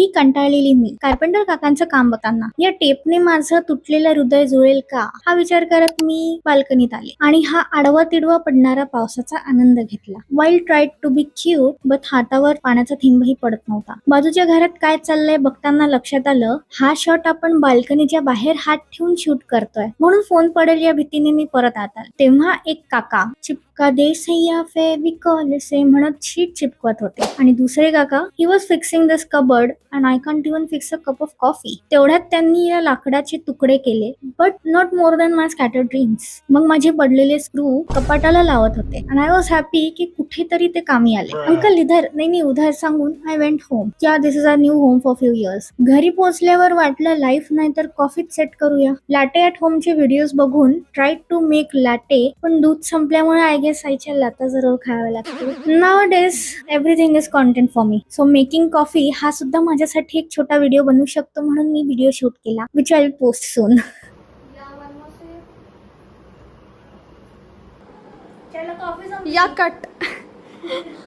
ही कंटाळलेली मी carpenter काकांचं काम बघताना या टेपने माझं तुटलेलं हृदय जुळेल का हा विचार करत मी बाल्कनीत आले आणि हा आडवा तिडवा पडणारा पावसाचा आनंद घेतला. Wild tried to be cute but हातावर पाण्याचा थेंबही पडत नव्हता. बाजूच्या घरात काय चाललंय बघताना लक्षात आलं हा शॉट आपण बाल्कनीच्या बाहेर हात ठेवून शूट करतोय म्हणून फोन पडेल या भीतीने मी परत आत आले. तेव्हा एक काका चिपका दे सैया फेविकॉल से म्हणत शीट चिपकवत होते आणि दुसरे काका he was fixing this cupboard and I can't even fix a cup of coffee. तेवढ्यात त्यांनी या लाकडाचे तुकडे केले but not more than my scattered dreams. मग माझे पडलेले स्क्रू कपाटाला लावत होते अँड आय वॉज हॅपी की कुठेतरी ते कामी आले. अंकल इधर नाही उधर सांगून आय वेंट होम. या this is our new home for few years. घरी पोहोचल्यावर वाटलं लाईफ नाही तर कॉफीच सेट करूया. लॅटे ॲट होमचे व्हिडिओज बघून ट्राय टू मेक लॅटे पण दूध संपल्यामुळे आय गेस आईच्या लाता जरूर खाव्या लागतील. Now days everything is content for me. So making coffee हा सुद्धा माझ्यासाठी एक छोटा व्हिडिओ बनवू शकतो म्हणून मी व्हिडिओ शूट केला विच आय विल पोस्ट सून. या कट